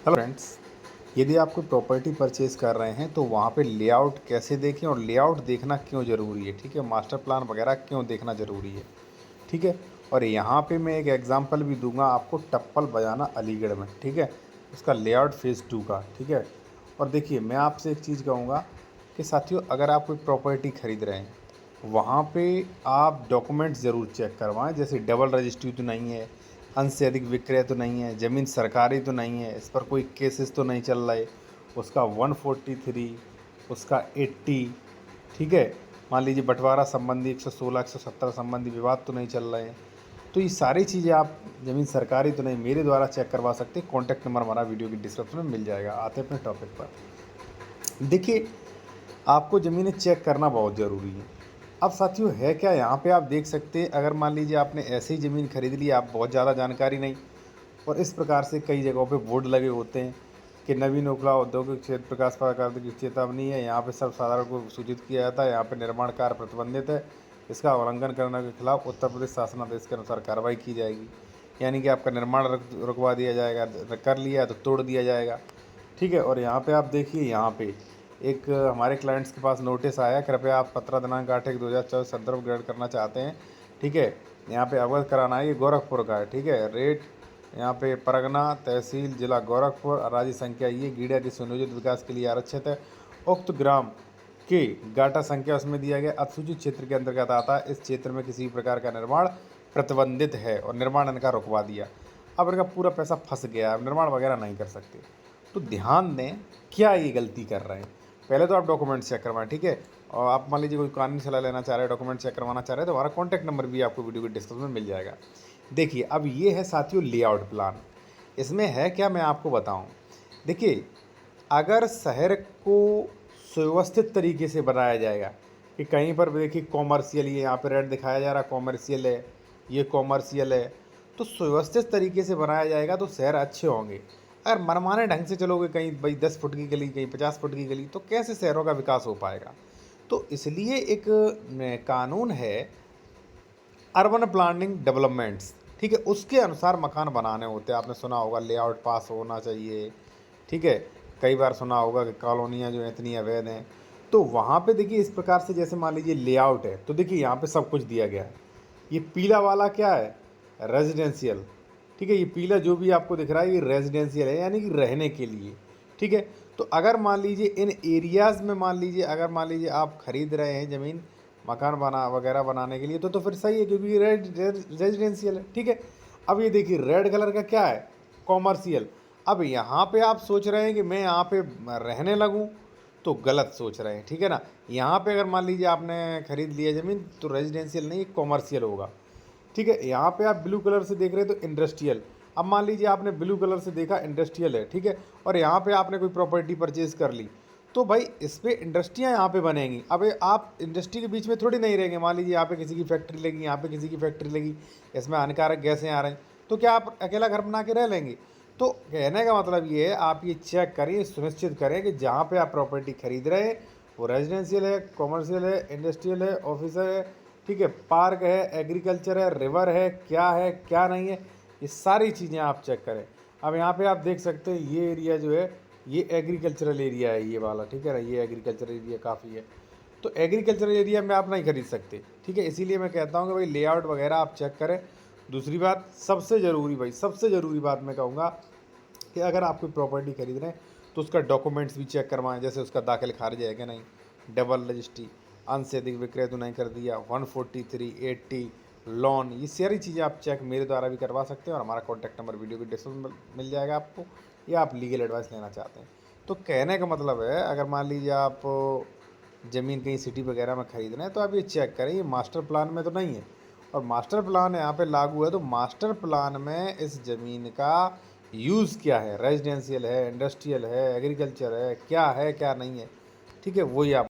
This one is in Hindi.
हेलो फ्रेंड्स, यदि आप कोई प्रॉपर्टी परचेज़ कर रहे हैं तो वहाँ पे लेआउट कैसे देखें और लेआउट देखना क्यों ज़रूरी है, ठीक है? मास्टर प्लान वगैरह क्यों देखना ज़रूरी है, ठीक है? और यहाँ पे मैं एक एग्जांपल भी दूंगा आपको, टप्पल बजाना अलीगढ़ में, ठीक है? उसका लेआउट फेज़ 2 का, ठीक है? और देखिए, मैं आपसे एक चीज़ कहूँगा कि साथियों, अगर आप कोई प्रॉपर्टी खरीद रहे हैं, वहाँ पे आप डॉक्यूमेंट्स ज़रूर चेक करवाएं, जैसे डबल रजिस्ट्री तो नहीं है, अंश से अधिक विक्रय तो नहीं है, ज़मीन सरकारी तो नहीं है, इस पर कोई केसेस तो नहीं चल रहे, उसका 143, उसका 80, ठीक है? मान लीजिए बंटवारा संबंधी 116 117 संबंधी विवाद तो नहीं चल रहे हैं। तो ये सारी चीज़ें आप, ज़मीन सरकारी तो नहीं, मेरे द्वारा चेक करवा सकते हैं। कॉन्टैक्ट नंबर हमारा वीडियो की डिस्क्रिप्शन में मिल जाएगा। आते हैं अपने टॉपिक पर। देखिए, आपको ज़मीनें चेक करना बहुत ज़रूरी है। अब साथियों, है क्या, यहाँ पे आप देख सकते हैं, अगर मान लीजिए आपने ऐसे ही ज़मीन खरीद ली, आप बहुत ज़्यादा जानकारी नहीं, और इस प्रकार से कई जगहों पे बोर्ड लगे होते हैं कि नवीन उपला औद्योगिक क्षेत्र प्रकाश प्राधिकरण की चेतावनी है, यहाँ पे सब साधारण को सूचित किया जाता है, यहाँ पे निर्माण कार्य प्रतिबंधित है, इसका उल्लंघन करने के खिलाफ उत्तर प्रदेश शासनादेश के अनुसार कार्रवाई की जाएगी। यानी कि आपका निर्माण रुकवा दिया जाएगा, कर लिया है तो तोड़ दिया जाएगा, ठीक है? और यहाँ पे आप देखिए, यहाँ पे एक हमारे क्लाइंट्स के पास नोटिस आया, कृपया आप 17 दिनांक 8/1/2024 संदर्भ ग्रहण करना चाहते हैं, ठीक है? यहाँ पे अवगत कराना है, ये गोरखपुर का है, ठीक है? रेट यहाँ पे परगना तहसील जिला गोरखपुर, राज्य संख्या ये गीडा के सुनियोजित विकास के लिए आरक्षित है। उक्त ग्राम के गाटा संख्या उसमें दिया गया, अधिसूचित क्षेत्र के अंतर्गत आता है। इस क्षेत्र में किसी प्रकार का निर्माण प्रतिबंधित है और निर्माण इनका रुकवा दिया। अब इनका पूरा पैसा फंस गया, अब निर्माण वगैरह नहीं कर सकते। तो ध्यान दें, क्या ये गलती कर रहे हैं। पहले तो आप डॉक्यूमेंट चेक करवाएं, ठीक है? और आप मान लीजिए कोई कानूनी सलाह लेना चाह रहे हैं, डॉक्यूमेंट चेक करवाना चाह रहे हैं, तो हमारा कॉन्टैक्ट नंबर भी आपको वीडियो के डिस्क्रिप्शन में मिल जाएगा। देखिए, अब ये है साथियों लेआउट प्लान। इसमें है क्या, मैं आपको बताऊं। देखिए, अगर शहर को सुव्यवस्थित तरीके से बनाया जाएगा कि कहीं पर भी देखिए कॉमर्शियल, ये यहाँ पे रेड दिखाया जा रहा है कॉमर्शियल है, ये कॉमर्शियल है, तो सुव्यवस्थित तरीके से बनाया जाएगा तो शहर अच्छे होंगे। अगर मनमाने ढंग से चलोगे, कहीं भाई 10 फुट की गली, कहीं 50 फुट की गली, तो कैसे शहरों का विकास हो पाएगा। तो इसलिए एक कानून है, अर्बन प्लानिंग डेवलपमेंट्स, ठीक है? उसके अनुसार मकान बनाने होते हैं। आपने सुना होगा लेआउट पास होना चाहिए, ठीक है? कई बार सुना होगा कि कॉलोनियाँ जो हैं इतनी अवैध हैं। तो वहाँ पे देखिए, इस प्रकार से जैसे मान लीजिए लेआउट है, तो देखिए यहाँ पे सब कुछ दिया गया है। ये पीला वाला क्या है, रेजिडेंशियल, ठीक है? ये पीला जो भी आपको दिख रहा है, ये रेजिडेंशियल है, यानी कि रहने के लिए, ठीक है? तो अगर मान लीजिए इन एरियाज़ में, मान लीजिए अगर मान लीजिए आप खरीद रहे हैं ज़मीन मकान बना वगैरह बनाने के लिए, तो फिर सही है, क्योंकि ये रेजिडेंशियल है, ठीक है? अब ये देखिए, रेड कलर का क्या है, कॉमर्शियल। अब यहाँ पे आप सोच रहे हैं कि मैं यहाँ पे रहने लगूँ, तो गलत सोच रहे हैं, ठीक है ना? यहाँ पे अगर मान लीजिए आपने खरीद लिया ज़मीन, तो रेजिडेंशियल नहीं, कॉमर्शियल होगा, ठीक है? यहाँ पे आप ब्लू कलर से देख रहे हैं तो इंडस्ट्रियल। अब मान लीजिए आपने ब्लू कलर से देखा, इंडस्ट्रियल है, ठीक है? और यहाँ पे आपने कोई प्रॉपर्टी परचेज कर ली, तो भाई इस पे इंडस्ट्रियाँ यहाँ पे बनेंगी। अब आप इंडस्ट्री के बीच में थोड़ी नहीं रहेंगे। मान लीजिए यहाँ पे किसी की फैक्ट्री लगी, यहाँ पे किसी की फैक्ट्री लगी, इसमें हानिकारक गैसें आ रही, तो क्या आप अकेला घर बना के रह लेंगे? तो कहने का मतलब ये है, आप ये चेक करिए, सुनिश्चित करें कि जहाँ पे आप प्रॉपर्टी खरीद रहे हैं वो रेजिडेंशियल है, कॉमर्शियल है, इंडस्ट्रियल है, ऑफिसर है, ठीक है, पार्क है, एग्रीकल्चर है, रिवर है, क्या नहीं है, ये सारी चीज़ें आप चेक करें। अब यहाँ पे आप देख सकते हैं, ये एरिया जो है ये एग्रीकल्चरल एरिया है, ये वाला, ठीक है ना? ये एग्रीकल्चरल एरिया काफ़ी है, तो एग्रीकल्चरल एरिया में आप नहीं खरीद सकते, ठीक है? इसीलिए मैं कहता हूँ कि भाई लेआउट वगैरह आप चेक करें। दूसरी बात, सबसे ज़रूरी भाई, सबसे ज़रूरी बात मैं कहूँगा कि अगर आप कोई प्रॉपर्टी खरीद रहे हैं तो उसका डॉक्यूमेंट्स भी चेक करवाएं, जैसे उसका दाखिल खारिज है कि नहीं, डबल रजिस्ट्री, अंश से अधिक विक्रय तो नहीं कर दिया, 143, 80, लोन, ये सारी चीज़ें आप चेक मेरे द्वारा भी करवा सकते हैं। और हमारा कॉन्टैक्ट नंबर वीडियो के डिस्क्रिप्शन में मिल जाएगा आपको, या आप लीगल एडवाइस लेना चाहते हैं। तो कहने का मतलब है, अगर मान लीजिए आप ज़मीन कहीं सिटी वगैरह में खरीद रहे हैं, तो आप ये चेक करें ये मास्टर प्लान में तो नहीं है। और मास्टर प्लान यहाँ पे लागू है, तो मास्टर प्लान में इस ज़मीन का यूज़ क्या है, रेजिडेंशियल है, इंडस्ट्रियल है, एग्रीकल्चर है, क्या नहीं है, ठीक है? वही आप